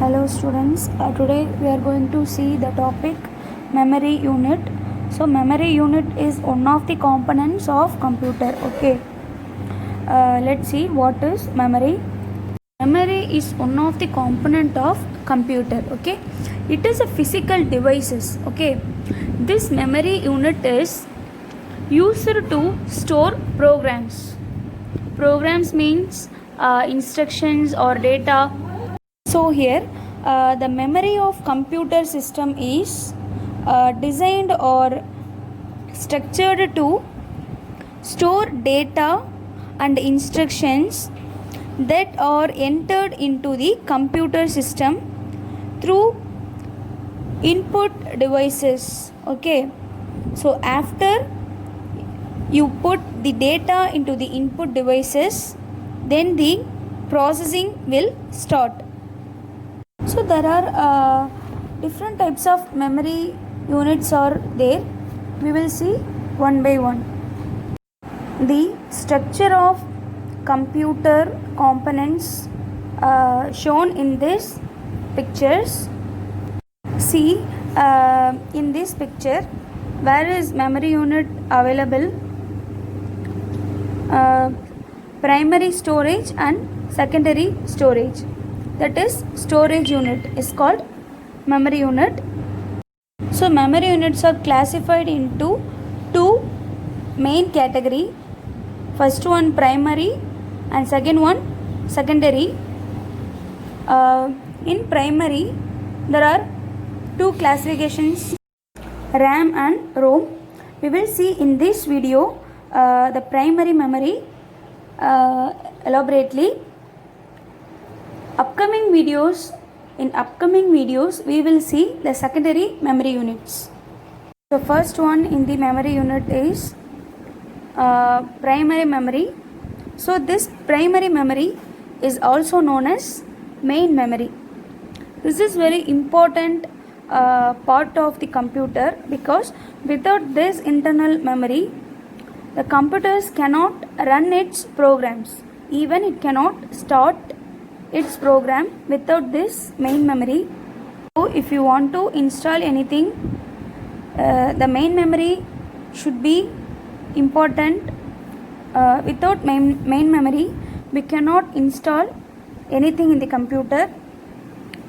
Hello students, today we are going to see the topic memory unit. So memory unit is one of the components of computer. Okay, let's see what is memory. Memory is one of the component of computer. Okay, it is a physical devices. Okay, this memory unit is used to store programs. Programs means instructions or data. So here the memory of computer system is designed or structured to store data and instructions that are entered into the computer system through input devices. Okay, so after you put the data into the input devices, then the processing will start. So there are different types of memory units are there. We will see one by one. The structure of computer components shown in these pictures. See in this picture where is memory unit available? Primary storage and secondary storage. That is storage unit is called memory unit. So memory units are classified into two main category. First one primary and second one secondary. In primary there are two classifications, RAM and ROM. We will see in this video the primary memory elaborately. In upcoming videos we will see the secondary memory units. The first one in the memory unit is primary memory. So this primary memory is also known as main memory. This is very important part of the computer, because without this internal memory the computers cannot run its programs. Even it cannot start its program without this main memory. So if you want to install anything, the main memory should be important. Without main memory we cannot install anything in the computer,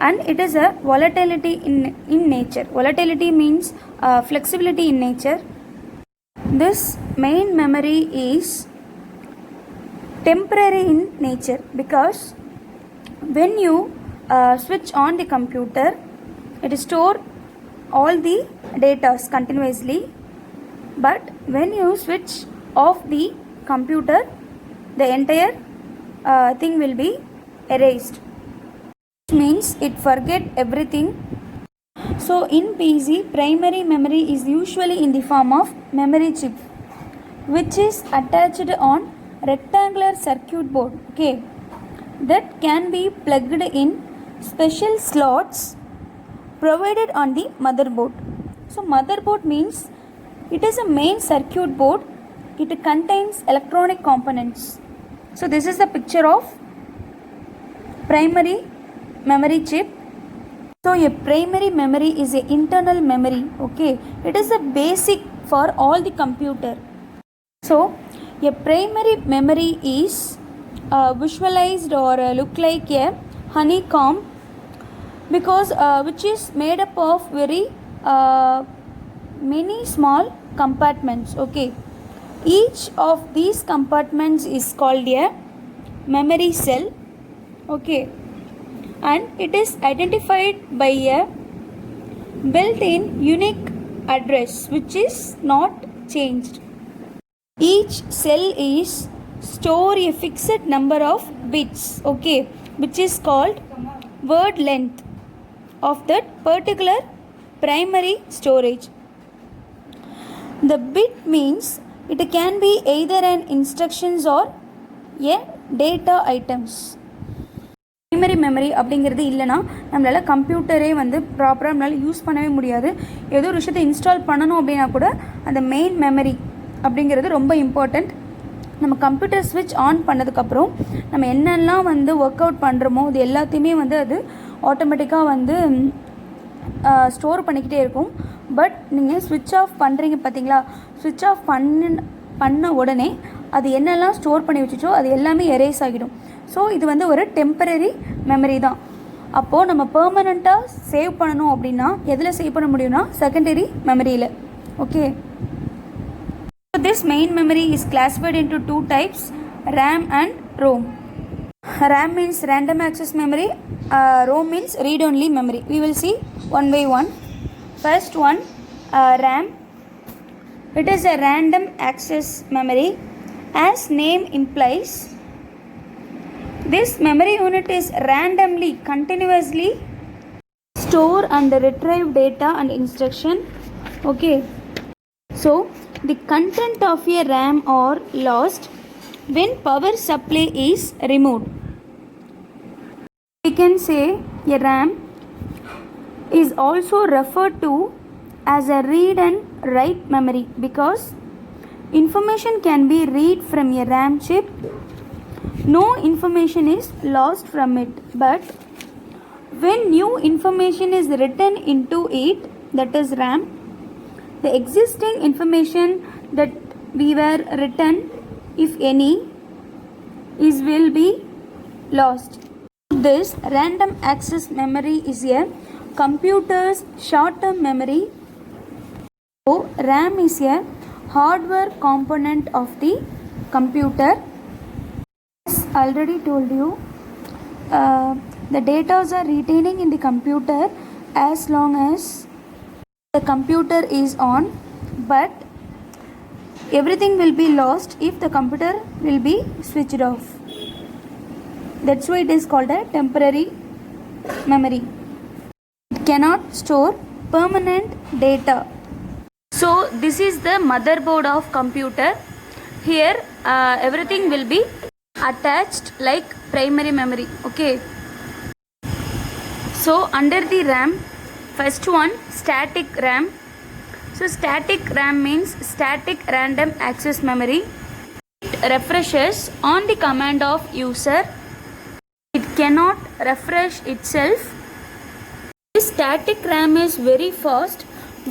and it is a volatility in nature. Volatility means flexibility in nature. This main memory is temporary in nature, because when you switch on the computer, it store all the data continuously, but when you switch off the computer, the entire thing will be erased. This means it forget everything. So in PC, primary memory is usually in the form of memory chip, which is attached on rectangular circuit board. Okay, that can be plugged in special slots provided on the motherboard. So motherboard means it is a main circuit board. It contains electronic components. So this is the picture of primary memory chip. So a primary memory is an internal memory. Okay, it is a basic for all the computer. So a primary memory is visualized or look like a honeycomb, because which is made up of very many small compartments. Okay, each of these compartments is called a memory cell. Okay, and it is identified by a built-in unique address which is not changed. Each cell is store a fixed number of bits. Okay, which is called word length of that particular primary storage. The bit means it can be either an instructions or a data items. Primary memory அப்படிங்கிறது இல்லைனா நம்மளால் கம்ப்யூட்டரே ப்ராப்பராக நம்மளால் use பண்ணவே முடியாது. ஏதோ ஒரு விஷயத்தை இன்ஸ்டால் பண்ணணும் அப்படின்னா கூட அந்த மெயின் மெமரி அப்படிங்கிறது ரொம்ப இம்பார்ட்டண்ட். நம்ம கம்ப்யூட்டர் ஸ்விட்ச் ஆன் பண்ணதுக்கப்புறம் நம்ம என்னெல்லாம் ஒர்க் அவுட் பண்ணுறோமோ அது எல்லாத்தையுமே அது ஆட்டோமேட்டிக்காக வந்து ஸ்டோர் பண்ணிக்கிட்டே இருக்கும். பட் நீங்கள் ஸ்விட்ச் ஆஃப் பண்ணுறீங்க பார்த்தீங்களா, ஸ்விட்ச் ஆஃப் பண்ண உடனே அது என்னெல்லாம் ஸ்டோர் பண்ணி வச்சுச்சோ அது எல்லாமே எரேஸ் ஆகிடும். ஸோ இது வந்து ஒரு டெம்பரரி மெமரி தான். அப்போது நம்ம பெர்மனண்ட்டாக சேவ் பண்ணணும் அப்படின்னா எதில் சேவ் பண்ண முடியும்னா செகண்டரி மெமரியில். Okay, this main memory is classified into two types, RAM and ROM. RAM means random access memory, ROM means read only memory. We will see one by one. First one, RAM. It is a random access memory. As name implies, this memory unit is randomly, continuously store and retrieve data and instruction. Okay, so the content of a RAM are lost when power supply is removed. We can say a RAM is also referred to as a read and write memory because information can be read from a RAM chip. No information is lost from it, but when new information is written into it, that is RAM, the existing information that we were written, if any, will be lost. This random access memory is a computer's short-term memory. So RAM is a hardware component of the computer. As already told you, the data are retaining in the computer as long as the computer is on, but everything will be lost if the computer will be switched off. That's why it is called a temporary memory. It cannot store permanent data. So this is the motherboard of computer. Here everything will be attached like primary memory. Okay, so under the RAM, first one, static RAM. So static RAM means static random access memory. It refreshes on the command of user. It cannot refresh itself. This static RAM is very fast,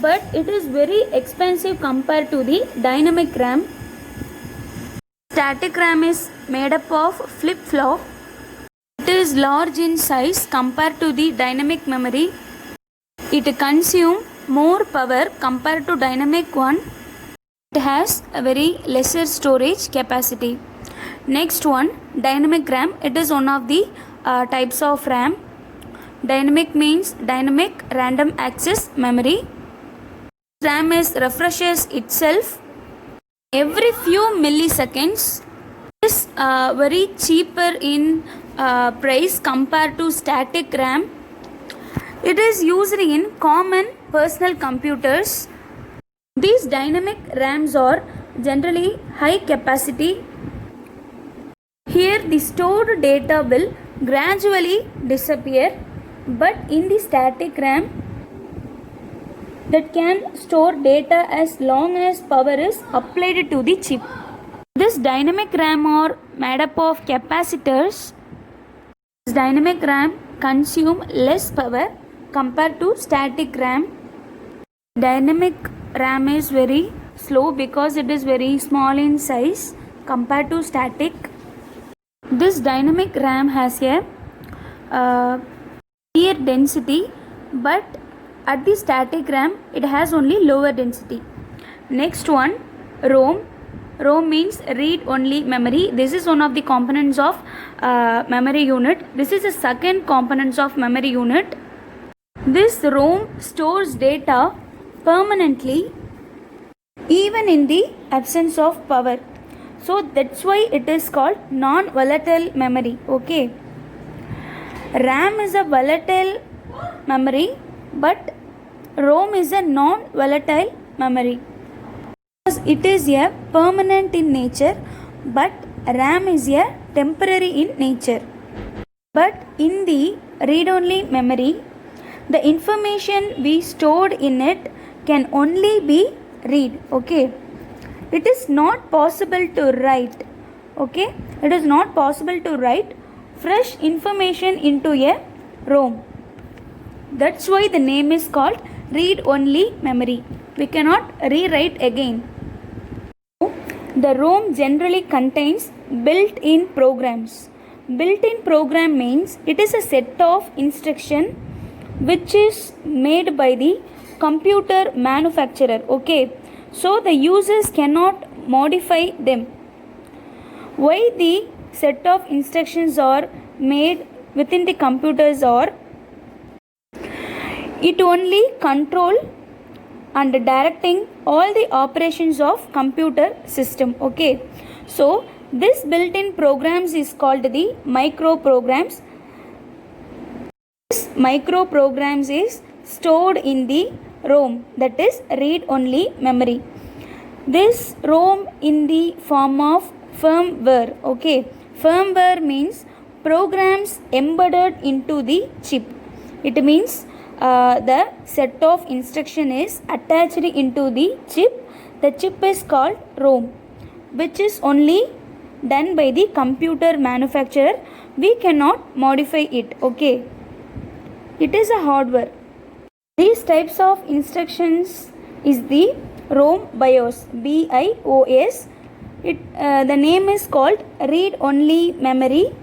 but it is very expensive compared to the dynamic RAM. Static RAM is made up of flip-flop. It is large in size compared to the dynamic memory. It consumes more power compared to dynamic one. It has a very lesser storage capacity. Next one, dynamic RAM. It is one of the types of RAM. Dynamic means dynamic random access memory. RAM is refreshes itself every few milliseconds. It is very cheaper in price compared to static RAM. It is used in common personal computers. These dynamic RAMs are generally high capacity. Here the stored data will gradually disappear, but in the static RAM that can store data as long as power is applied to the chip. This dynamic RAM are made up of capacitors. This dynamic RAM consume less power compared to static RAM. Dynamic RAM is very slow because it is very small in size compared to static. This dynamic RAM has a higher density, but at the static RAM it has only lower density. Next one, ROM. ROM means read only memory. This is one of the components of memory unit. This is the second components of memory unit. This ROM stores data permanently even in the absence of power. So that's why it is called non-volatile memory. Okay, RAM is a volatile memory, but ROM is a non-volatile memory. Because it is a permanent in nature, but RAM is a temporary in nature. But in the read-only memory, the information we stored in it can only be read. Okay, it is not possible to write. Okay, it is not possible to write fresh information into a ROM. That's why the name is called read-only memory. We cannot rewrite again. The ROM generally contains built-in programs. Built-in program means it is a set of instruction which is made by the computer manufacturer. Okay, so the users cannot modify them. Why the set of instructions are made within the computers, or it only control and directing all the operations of computer system. Okay, so this built-in programs is called the micro programs. This micro programs is stored in the ROM, that is read-only memory. This ROM in the form of firmware. Okay, firmware means programs embedded into the chip. It means the set of instruction is attached into the chip. The chip is called ROM, which is only done by the computer manufacturer. We cannot modify it. Okay, it is a hardware. These types of instructions is the ROM BIOS, BIOS. The name is called read only memory.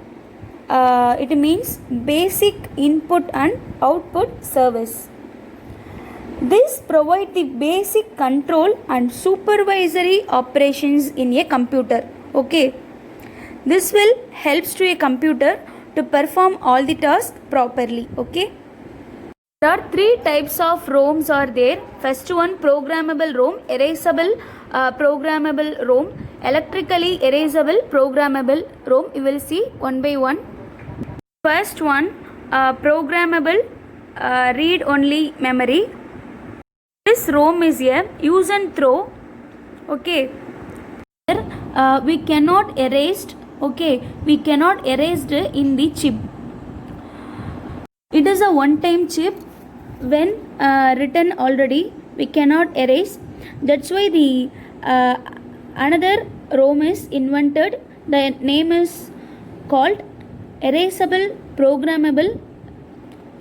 It means basic input and output service. This provides the basic control and supervisory operations in a computer. Okay, this will helps to a computer to perform all the tasks properly. Okay, there are three types of ROMs are there. First one, programmable ROM, erasable programmable ROM, electrically erasable programmable ROM. You will see one by one. First one, programmable read only memory. This ROM is a use and throw. Okay, we cannot erased. Okay, we cannot erased in the chip. It is a one-time chip. When written already, we cannot erase. That's why the another ROM is invented. The name is called erasable programmable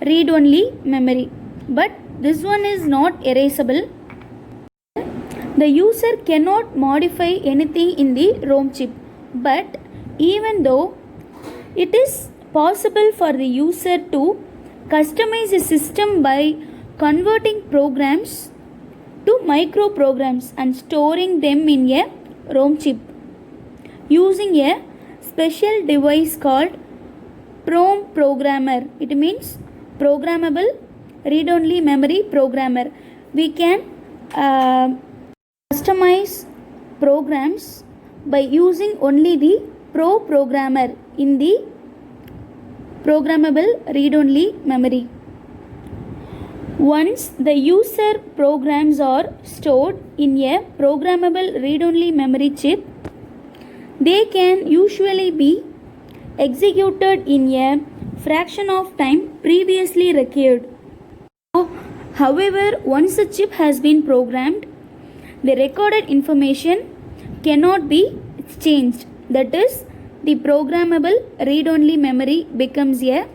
read only memory. But this one is not erasable. The user cannot modify anything in the ROM chip. But even though it is possible for the user to customize a system by converting programs to micro programs and storing them in a ROM chip using a special device called PROM programmer. It means programmable read only memory programmer. We can customize programs by using only the PRO programmer in the programmable read only memory. Once the user programs are stored in a programmable read only memory chip, they can usually be executed in a fraction of time previously required. However, once the chip has been programmed, the recorded information cannot be changed. That is, the programmable read only memory becomes a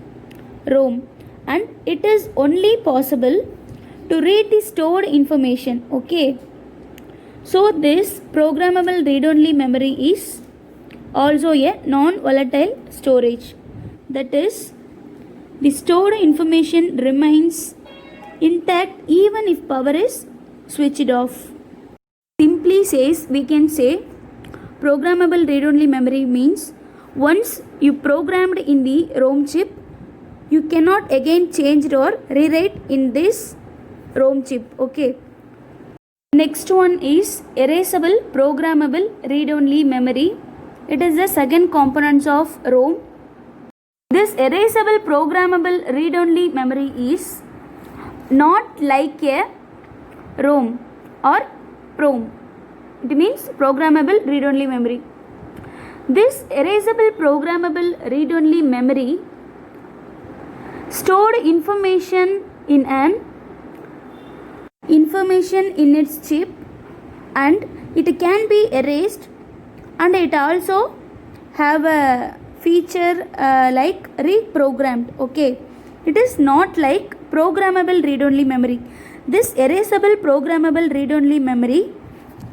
ROM, and it is only possible to read the stored information. Okay, so this programmable read only memory is also a non-volatile storage. That is, the stored information remains intact even if power is switched off. Simply says, we can say programmable read only memory means once you programmed in the ROM chip, you cannot again change it or rewrite in this ROM chip. Okay, next one is erasable programmable read only memory. It is the second component of ROM. This erasable programmable read only memory is not like a ROM or PROM. It means programmable read only memory. This erasable programmable read only memory stored information in its chip, and it can be erased, and it also have a feature like reprogrammed. Okay, It is not like programmable read-only memory. This erasable programmable read-only memory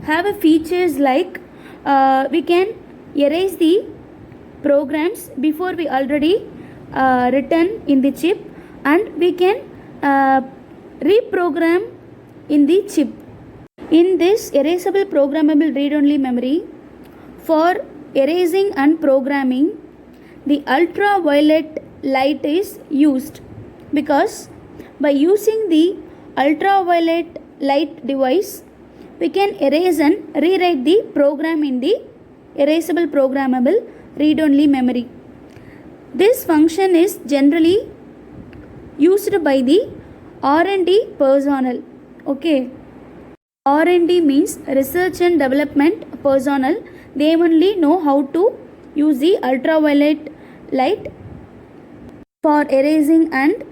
have a features like we can erase the programs before we already written in the chip, and we can reprogram in the chip. In this erasable programmable read-only memory, for erasing and programming, the ultraviolet light is used, because by using the ultraviolet light device, we can erase and rewrite the program in the erasable programmable read-only memory. This function is generally used by the R&D personnel. Okay, R&D means research and development personnel. They only know how to use the ultraviolet light for erasing and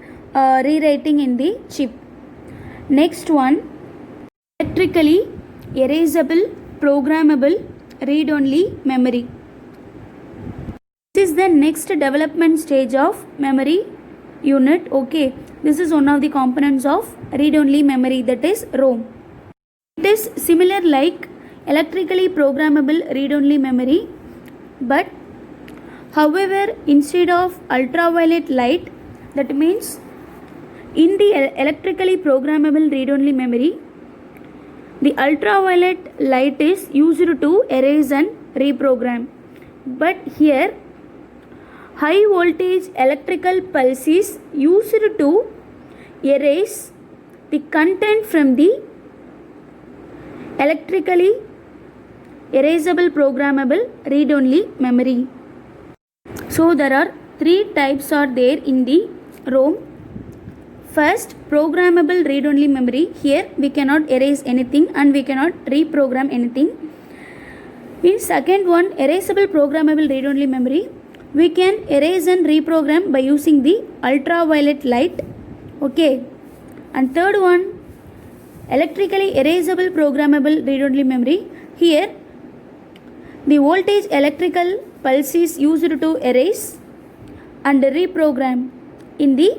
rewriting in the chip. Next one, electrically erasable programmable read-only memory. This is the next development stage of memory unit. Okay, this is one of the components of read-only memory, that is ROM. It is similar like electrically programmable read-only memory, but however, instead of ultraviolet light, that means in the electrically programmable read-only memory, the ultraviolet light is used to erase and reprogram. But here, high voltage electrical pulse is used to erase the content from the electrically erasable programmable read-only memory. So there are three types are there in the ROM. First, programmable read-only memory. Here we cannot erase anything and we cannot reprogram anything. In second one, erasable programmable read-only memory, we can erase and reprogram by using the ultraviolet light. Okay. And third one, electrically erasable programmable read-only memory. Here the voltage electrical pulse is used to erase and reprogram in the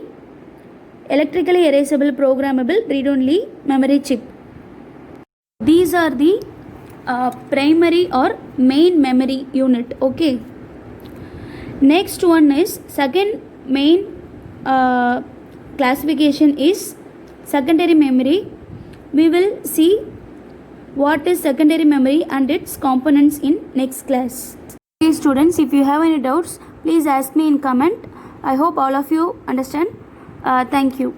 electrically erasable programmable read-only memory chip. These are the primary or main memory unit. Okay. Next one is second main classification is secondary memory. We will see what is secondary memory and its components in next class. Okay students, if you have any doubts, please ask me in comment. I hope all of you understand. Thank you.